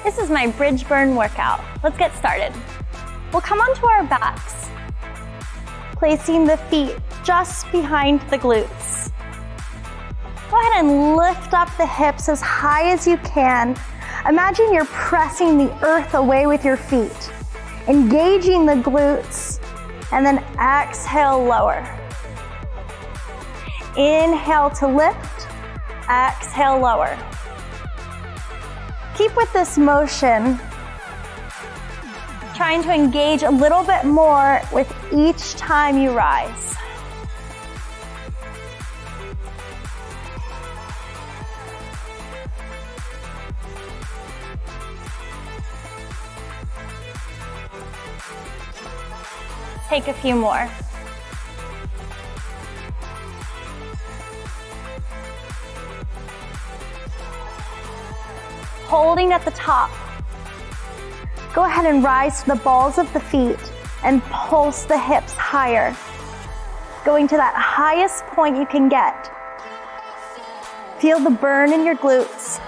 This is my bridge burn workout. Let's get started. We'll come onto our backs, placing the feet just behind the glutes. Go ahead and lift up the hips as high as you can. Imagine you're pressing the earth away with your feet, engaging the glutes, and then exhale, lower. Inhale to lift, exhale, lower. Keep with this motion, trying to engage a little bit more with each time you rise. Take a few more. Holding at the top. Go ahead and rise to the balls of the feet and pulse the hips higher. Going to that highest point you can get. Feel the burn in your glutes.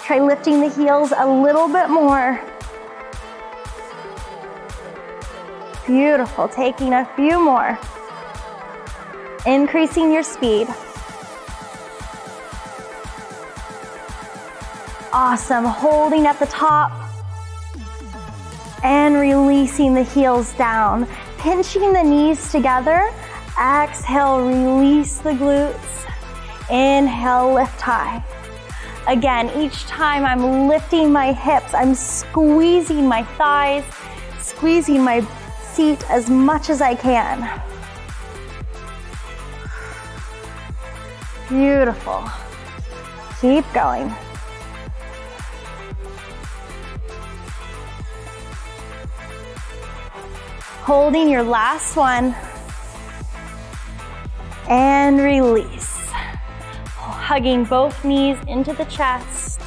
Try lifting the heels a little bit more. Beautiful, taking a few more. Increasing your speed. Awesome, holding at the top and releasing the heels down. Pinching the knees together. Exhale, release the glutes. Inhale, lift high. Again, each time I'm lifting my hips, I'm squeezing my thighs, squeezing my seat as much as I can. Beautiful. Keep going. Holding your last one. And release. Hugging both knees into the chest.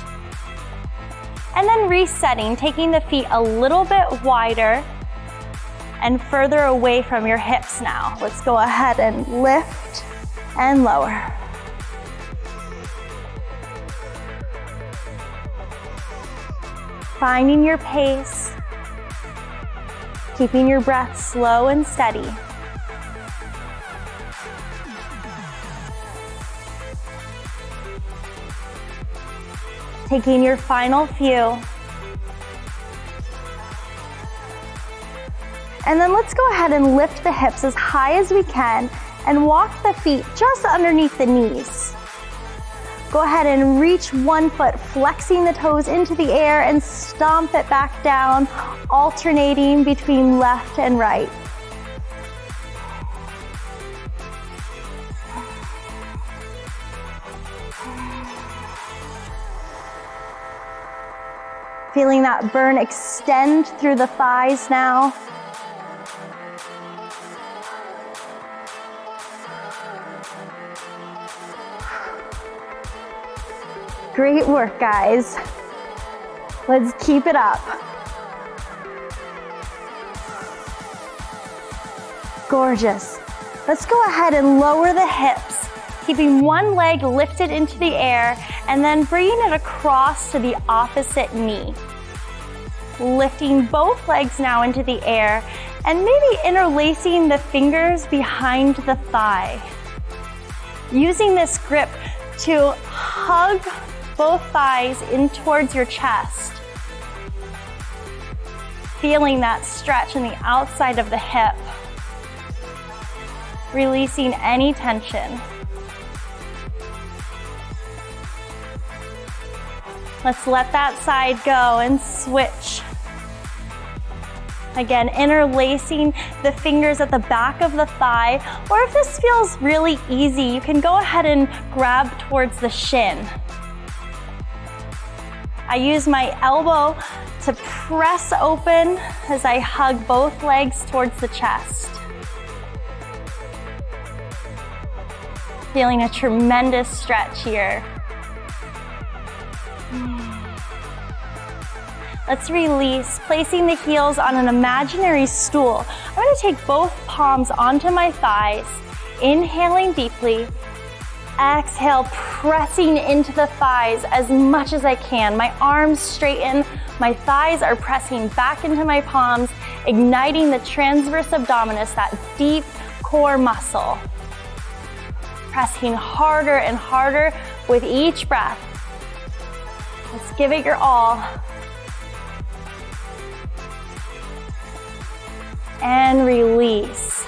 And then resetting, taking the feet a little bit wider and further away from your hips now. Let's go ahead and lift and lower. Finding your pace, keeping your breath slow and steady. Taking your final few. And then let's go ahead and lift the hips as high as we can and walk the feet just underneath the knees. Go ahead and reach one foot, flexing the toes into the air and stomp it back down, alternating between left and right. Feeling that burn extend through the thighs now. Great work, guys. Let's keep it up. Gorgeous. Let's go ahead and lower the hips, keeping one leg lifted into the air and then bringing it across to the opposite knee. Lifting both legs now into the air and maybe interlacing the fingers behind the thigh. Using this grip to hug both thighs in towards your chest. Feeling that stretch in the outside of the hip. Releasing any tension. Let's let that side go and switch. Again, interlacing the fingers at the back of the thigh, or if this feels really easy, you can go ahead and grab towards the shin. I use my elbow to press open as I hug both legs towards the chest. Feeling a tremendous stretch here. Let's release, placing the heels on an imaginary stool. I'm going to take both palms onto my thighs, inhaling deeply, Exhale, pressing into the thighs as much as I can. My arms straighten, my thighs are pressing back into my palms, igniting the transverse abdominis, that deep core muscle. Pressing harder and harder with each breath. Let's give it your all. And release.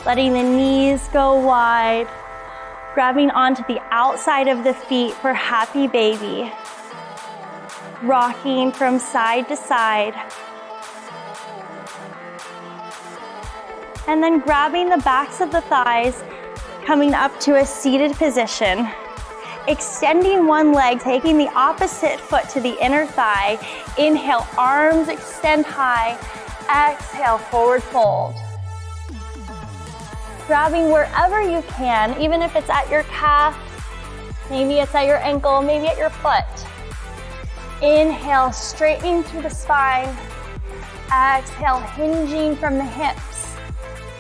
Letting the knees go wide. Grabbing onto the outside of the feet for happy baby. Rocking from side to side. And then grabbing the backs of the thighs, coming up to a seated position. Extending one leg, taking the opposite foot to the inner thigh. Inhale, arms extend high. Exhale, forward fold. Grabbing wherever you can, even if it's at your calf, maybe it's at your ankle, maybe at your foot. Inhale, straightening through the spine. Exhale, hinging from the hips.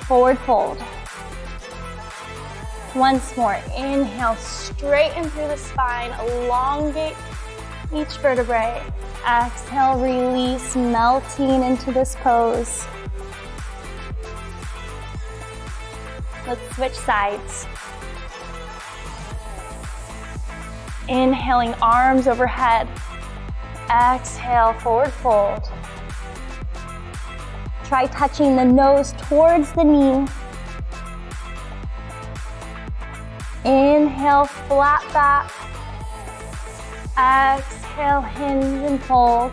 Forward fold. Once more, inhale, straighten through the spine, elongate each vertebrae. Exhale, release, melting into this pose. Let's switch sides. Inhaling, arms overhead. Exhale, forward fold. Try touching the nose towards the knee. Inhale, flat back. Exhale, hinge and fold.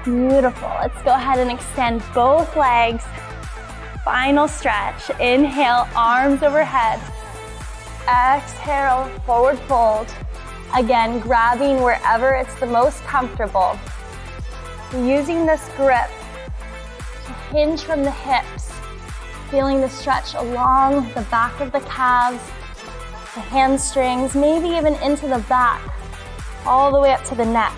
Beautiful. Let's go ahead and extend both legs. Final stretch. Inhale, arms overhead. Exhale, forward fold. Again, grabbing wherever it's the most comfortable. Using this grip to hinge from the hips, feeling the stretch along the back of the calves, the hamstrings, maybe even into the back, all the way up to the neck.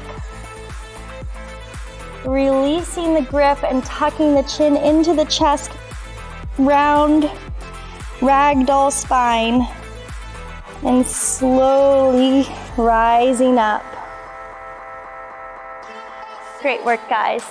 Releasing the grip and tucking the chin into the chest, round ragdoll spine, and slowly rising up. Great work, guys.